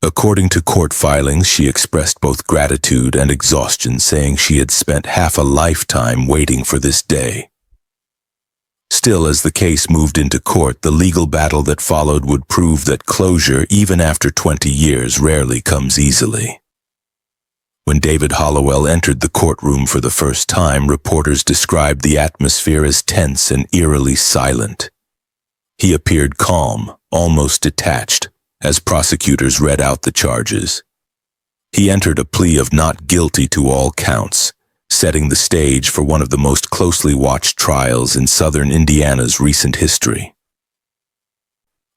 According to court filings, she expressed both gratitude and exhaustion, saying she had spent half a lifetime waiting for this day. Still, as the case moved into court, the legal battle that followed would prove that closure, even after 20 years, rarely comes easily. When David Hollowell entered the courtroom for the first time, reporters described the atmosphere as tense and eerily silent. He appeared calm, almost detached, as prosecutors read out the charges. He entered a plea of not guilty to all counts, setting the stage for one of the most closely watched trials in southern Indiana's recent history.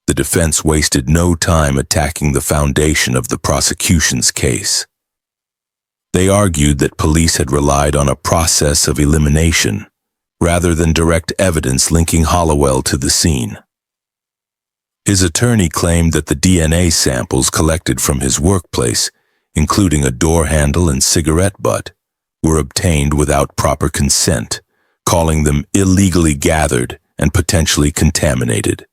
The defense wasted no time attacking the foundation of the prosecution's case. They argued that police had relied on a process of elimination, rather than direct evidence linking Hollowell to the scene. His attorney claimed that the DNA samples collected from his workplace, including a door handle and cigarette butt, were obtained without proper consent, calling them illegally gathered and potentially contaminated.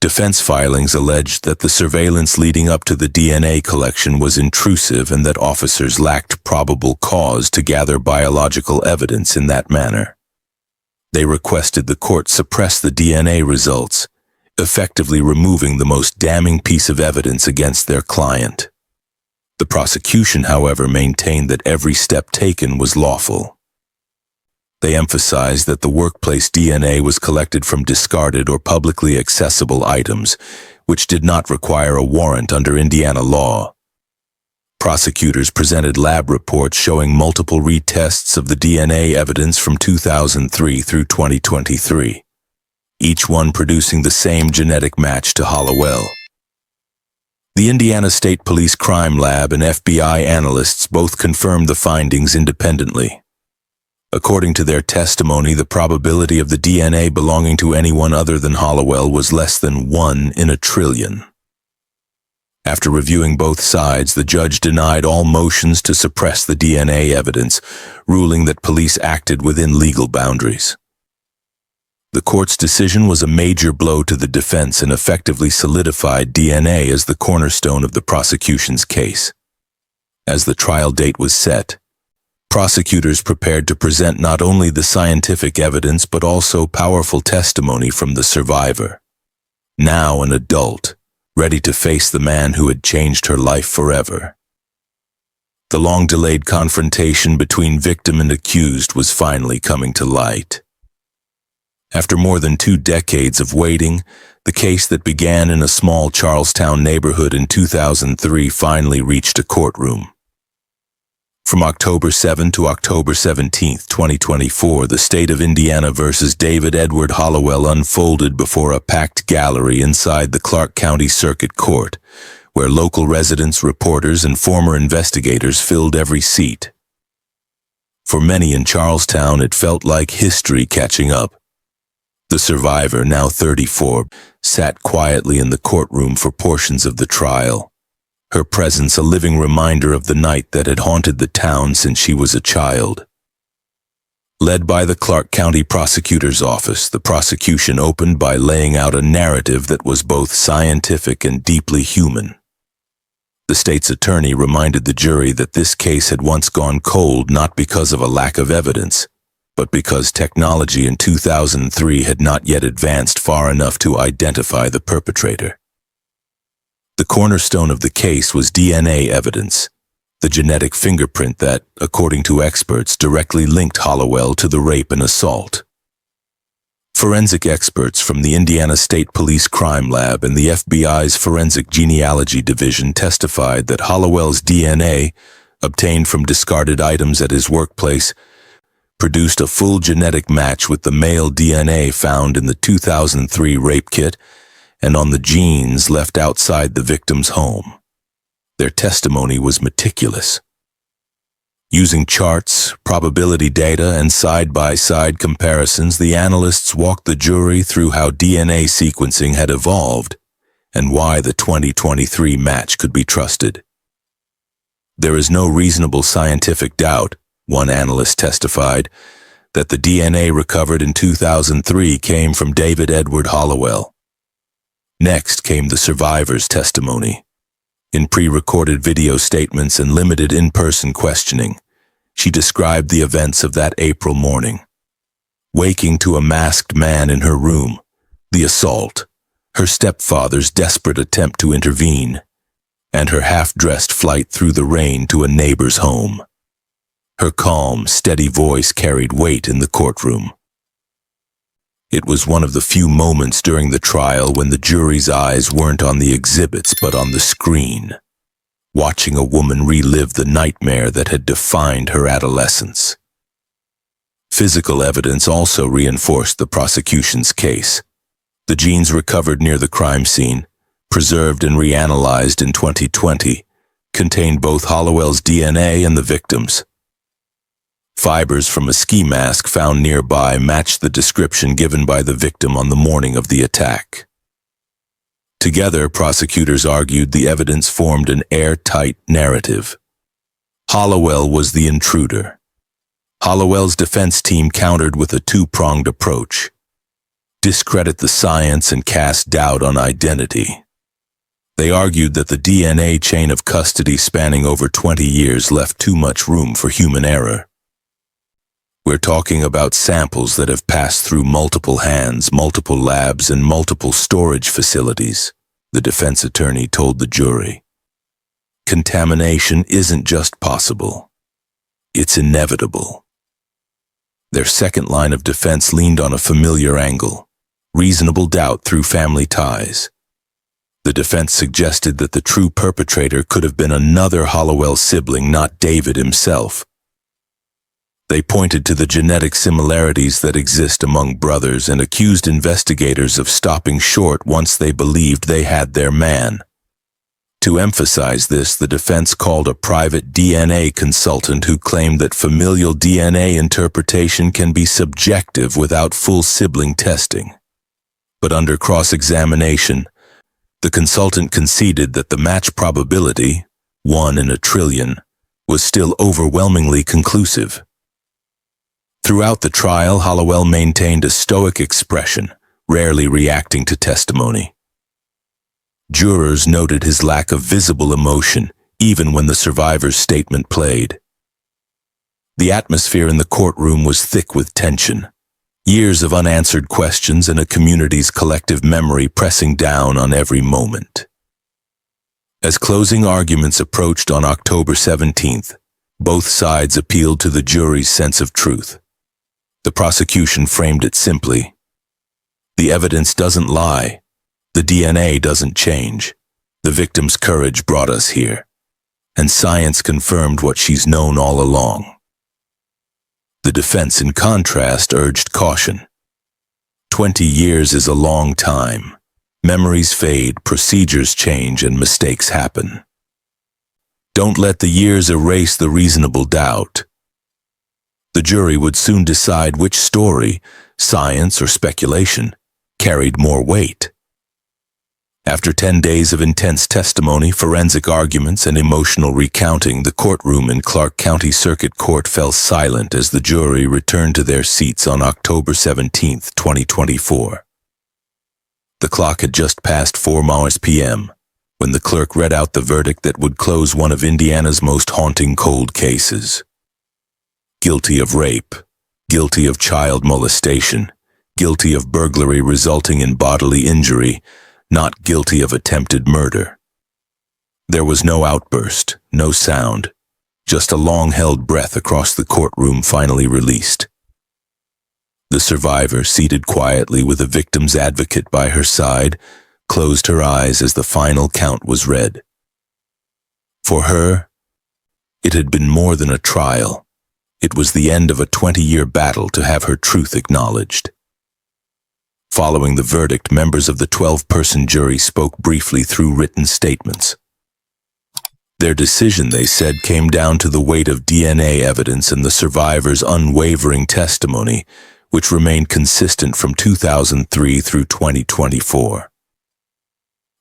Defense filings alleged that the surveillance leading up to the DNA collection was intrusive and that officers lacked probable cause to gather biological evidence in that manner. They requested the court suppress the DNA results, effectively removing the most damning piece of evidence against their client. The prosecution, however, maintained that every step taken was lawful. They emphasized that the workplace DNA was collected from discarded or publicly accessible items, which did not require a warrant under Indiana law. Prosecutors presented lab reports showing multiple retests of the DNA evidence from 2003 through 2023, each one producing the same genetic match to Hollowell. The Indiana State Police Crime Lab and FBI analysts both confirmed the findings independently. According to their testimony, the probability of the DNA belonging to anyone other than Hollowell was less than 1 in a trillion. After reviewing both sides, the judge denied all motions to suppress the DNA evidence, ruling that police acted within legal boundaries. The court's decision was a major blow to the defense and effectively solidified DNA as the cornerstone of the prosecution's case. As the trial date was set, prosecutors prepared to present not only the scientific evidence but also powerful testimony from the survivor, now an adult, ready to face the man who had changed her life forever. The long-delayed confrontation between victim and accused was finally coming to light. After more than 2 decades of waiting, the case that began in a small Charlestown neighborhood in 2003 finally reached a courtroom. From October 7 to October 17, 2024, the state of Indiana versus David Edward Hollowell unfolded before a packed gallery inside the Clark County Circuit Court, where local residents, reporters, and former investigators filled every seat. For many in Charlestown, it felt like history catching up. The survivor, now 34, sat quietly in the courtroom for portions of the trial, her presence a living reminder of the night that had haunted the town since she was a child. Led by the Clark County Prosecutor's Office, the prosecution opened by laying out a narrative that was both scientific and deeply human. The state's attorney reminded the jury that this case had once gone cold not because of a lack of evidence, but because technology in 2003 had not yet advanced far enough to identify the perpetrator. The cornerstone of the case was DNA evidence, the genetic fingerprint that, according to experts, directly linked Hollowell to the rape and assault. Forensic experts from the Indiana State Police Crime Lab and the FBI's Forensic Genealogy Division testified that Hollowell's DNA, obtained from discarded items at his workplace, produced a full genetic match with the male DNA found in the 2003 rape kit and on the genes left outside the victim's home. Their testimony was meticulous. Using charts, probability data, and side-by-side comparisons, the analysts walked the jury through how DNA sequencing had evolved and why the 2023 match could be trusted. There is no reasonable scientific doubt, one analyst testified, that the DNA recovered in 2003 came from David Edward Hollowell. Next came the survivor's testimony. In pre-recorded video statements and limited in-person questioning, she described the events of that April morning. Waking to a masked man in her room, the assault, her stepfather's desperate attempt to intervene, and her half-dressed flight through the rain to a neighbor's home. Her calm, steady voice carried weight in the courtroom. It was one of the few moments during the trial when the jury's eyes weren't on the exhibits but on the screen, watching a woman relive the nightmare that had defined her adolescence. Physical evidence also reinforced the prosecution's case. The genes recovered near the crime scene, preserved and reanalyzed in 2020, contained both Hollowell's DNA and the victim's. Fibers from a ski mask found nearby matched the description given by the victim on the morning of the attack. Together, prosecutors argued the evidence formed an airtight narrative. Hollowell was the intruder. Hollowell's defense team countered with a two-pronged approach: discredit the science and cast doubt on identity. They argued that the DNA chain of custody spanning over 20 years left too much room for human error. We're talking about samples that have passed through multiple hands, multiple labs, and multiple storage facilities, the defense attorney told the jury. Contamination isn't just possible. It's inevitable. Their second line of defense leaned on a familiar angle: reasonable doubt through family ties. The defense suggested that the true perpetrator could have been another Hollowell sibling, not David himself. They pointed to the genetic similarities that exist among brothers and accused investigators of stopping short once they believed they had their man. To emphasize this, the defense called a private DNA consultant who claimed that familial DNA interpretation can be subjective without full sibling testing. But under cross-examination, the consultant conceded that the match probability, 1 in a trillion, was still overwhelmingly conclusive. Throughout the trial, Hollowell maintained a stoic expression, rarely reacting to testimony. Jurors noted his lack of visible emotion, even when the survivor's statement played. The atmosphere in the courtroom was thick with tension, years of unanswered questions and a community's collective memory pressing down on every moment. As closing arguments approached on October 17th, both sides appealed to the jury's sense of truth. The prosecution framed it simply: the evidence doesn't lie, the DNA doesn't change, the victim's courage brought us here, and science confirmed what she's known all along. The defense, in contrast, urged caution. 20 years is a long time. Memories fade, procedures change, and mistakes happen. Don't let the years erase the reasonable doubt. The jury would soon decide which story, science or speculation, carried more weight. After 10 days of intense testimony, forensic arguments, and emotional recounting, the courtroom in Clark County Circuit Court fell silent as the jury returned to their seats on October 17, 2024. The clock had just passed 4 p.m. when the clerk read out the verdict that would close one of Indiana's most haunting cold cases. Guilty of rape, guilty of child molestation, guilty of burglary resulting in bodily injury, not guilty of attempted murder. There was no outburst, no sound, just a long-held breath across the courtroom finally released. The survivor, seated quietly with a victim's advocate by her side, closed her eyes as the final count was read. For her, it had been more than a trial. It was the end of a 20-year battle to have her truth acknowledged. Following the verdict, members of the 12-person jury spoke briefly through written statements. Their decision, they said, came down to the weight of DNA evidence and the survivor's unwavering testimony, which remained consistent from 2003 through 2024.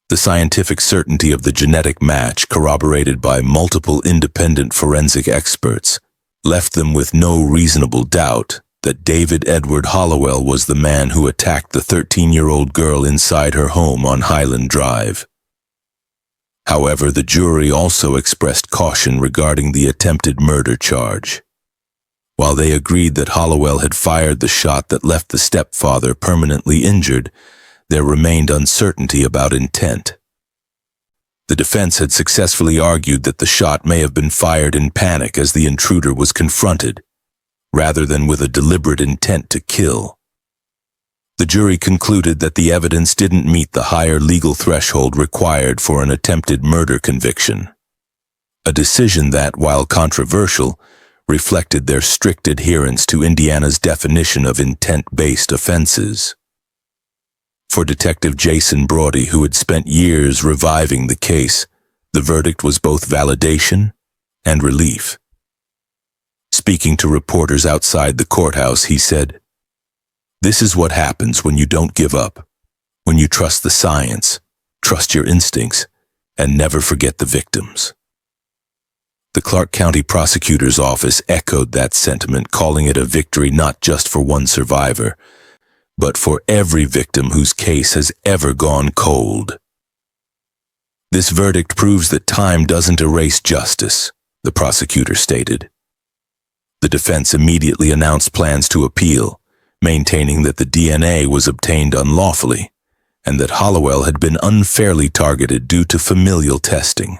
The scientific certainty of the genetic match, corroborated by multiple independent forensic experts, left them with no reasonable doubt that David Edward Hollowell was the man who attacked the 13-year-old girl inside her home on Highland Drive. However, the jury also expressed caution regarding the attempted murder charge. While they agreed that Hollowell had fired the shot that left the stepfather permanently injured, there remained uncertainty about intent. The defense had successfully argued that the shot may have been fired in panic as the intruder was confronted, rather than with a deliberate intent to kill. The jury concluded that the evidence didn't meet the higher legal threshold required for an attempted murder conviction, a decision that, while controversial, reflected their strict adherence to Indiana's definition of intent-based offenses. For Detective Jason Brody, who had spent years reviving the case, the verdict was both validation and relief. Speaking to reporters outside the courthouse, he said, "This is what happens when you don't give up, when you trust the science, trust your instincts, and never forget the victims." The Clark County Prosecutor's Office echoed that sentiment, calling it a victory not just for one survivor, but for every victim whose case has ever gone cold. "This verdict proves that time doesn't erase justice," the prosecutor stated. The defense immediately announced plans to appeal, maintaining that the DNA was obtained unlawfully and that Hollowell had been unfairly targeted due to familial testing.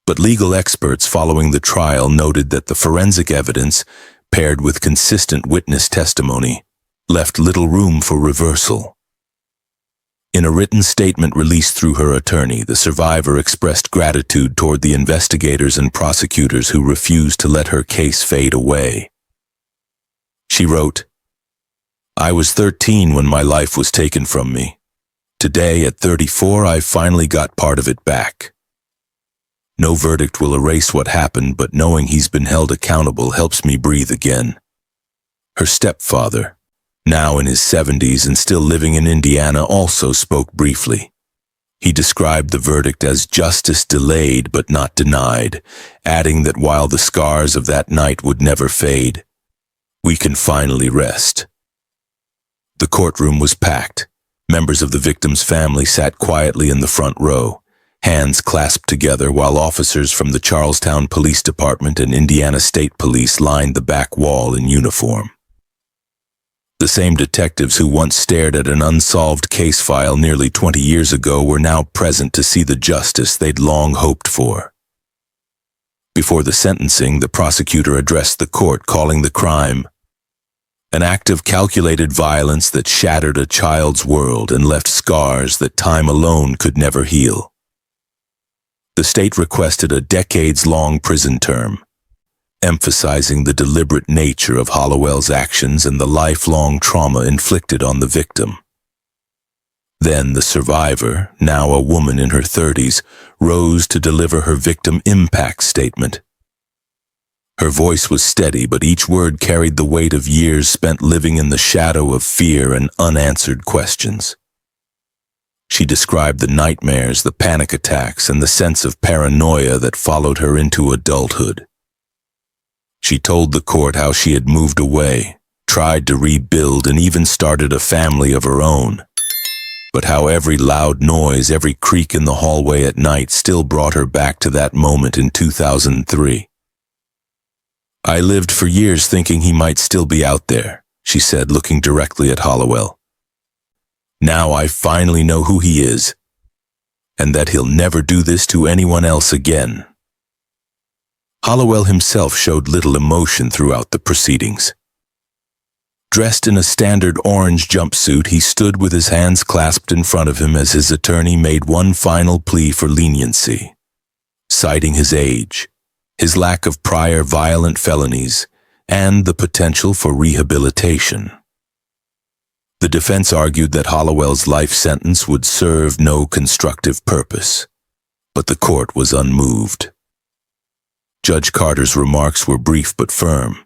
But legal experts following the trial noted that the forensic evidence, paired with consistent witness testimony, left little room for reversal. In a written statement released through her attorney, the survivor expressed gratitude toward the investigators and prosecutors who refused to let her case fade away. She wrote, "I was 13 when my life was taken from me. Today, at 34, I finally got part of it back. No verdict will erase what happened, but knowing he's been held accountable helps me breathe again." Her stepfather, now in his 70s and still living in Indiana, also spoke briefly. He described the verdict as justice delayed but not denied, adding that while the scars of that night would never fade, we can finally rest. The courtroom was packed. Members of the victim's family sat quietly in the front row, hands clasped together, while officers from the Charlestown Police Department and Indiana State Police lined the back wall in uniform. The same detectives who once stared at an unsolved case file nearly 20 years ago were now present to see the justice they'd long hoped for. Before the sentencing, the prosecutor addressed the court, calling the crime an act of calculated violence that shattered a child's world and left scars that time alone could never heal. The state requested a decades-long prison term, emphasizing the deliberate nature of Hollowell's actions and the lifelong trauma inflicted on the victim. Then the survivor, now a woman in her 30s, rose to deliver her victim impact statement. Her voice was steady, but each word carried the weight of years spent living in the shadow of fear and unanswered questions. She described the nightmares, the panic attacks, and the sense of paranoia that followed her into adulthood. She told the court how she had moved away, tried to rebuild, and even started a family of her own. But how every loud noise, every creak in the hallway at night still brought her back to that moment in 2003. "I lived for years thinking he might still be out there," she said, looking directly at Hollowell. "Now I finally know who he is, and that he'll never do this to anyone else again." Hollowell himself showed little emotion throughout the proceedings. Dressed in a standard orange jumpsuit, he stood with his hands clasped in front of him as his attorney made one final plea for leniency, citing his age, his lack of prior violent felonies, and the potential for rehabilitation. The defense argued that Hollowell's life sentence would serve no constructive purpose, but the court was unmoved. Judge Carter's remarks were brief but firm.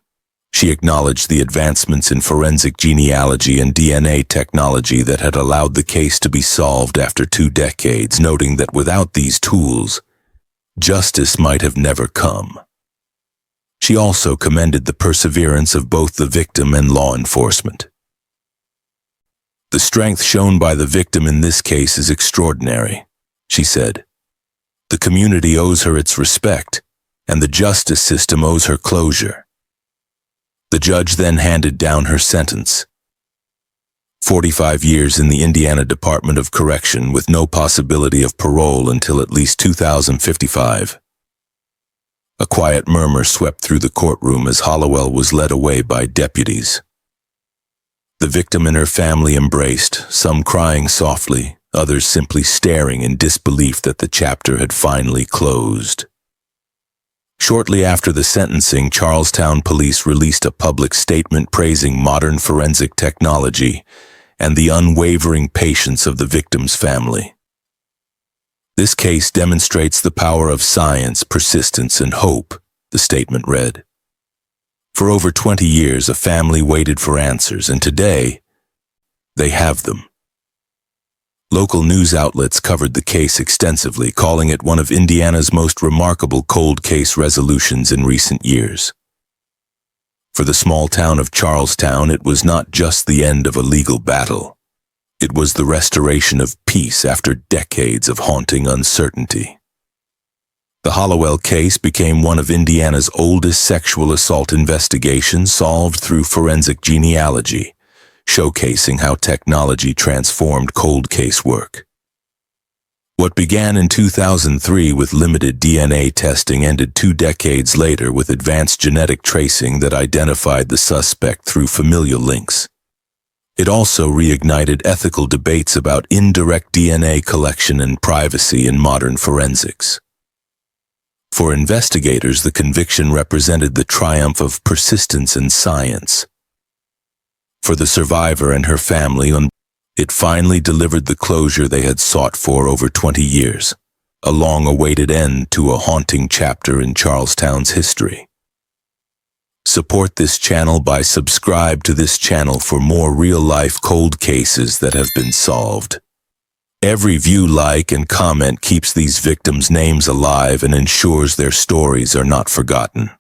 She acknowledged the advancements in forensic genealogy and DNA technology that had allowed the case to be solved after 2 decades, noting that without these tools, justice might have never come. She also commended the perseverance of both the victim and law enforcement. "The strength shown by the victim in this case is extraordinary," she said. "The community owes her its respect, and the justice system owes her closure." The judge then handed down her sentence. 45 years in the Indiana Department of Correction with no possibility of parole until at least 2055. A quiet murmur swept through the courtroom as Hollowell was led away by deputies. The victim and her family embraced, some crying softly, others simply staring in disbelief that the chapter had finally closed. Shortly after the sentencing, Charlestown police released a public statement praising modern forensic technology and the unwavering patience of the victim's family. "This case demonstrates the power of science, persistence, and hope," the statement read. "For over 20 years, a family waited for answers, and today, they have them." Local news outlets covered the case extensively, calling it one of Indiana's most remarkable cold case resolutions in recent years. For the small town of Charlestown, it was not just the end of a legal battle. It was the restoration of peace after decades of haunting uncertainty. The Hollowell case became one of Indiana's oldest sexual assault investigations solved through forensic genealogy, showcasing how technology transformed cold case work. What began in 2003 with limited DNA testing ended 2 decades later with advanced genetic tracing that identified the suspect through familial links. It also reignited ethical debates about indirect DNA collection and privacy in modern forensics. For investigators, the conviction represented the triumph of persistence and science. For the survivor and her family, it finally delivered the closure they had sought for over 20 years, a long-awaited end to a haunting chapter in Charlestown's history. Support this channel by subscribe to this channel for more real-life cold cases that have been solved. Every view, like, and comment keeps these victims' names alive and ensures their stories are not forgotten.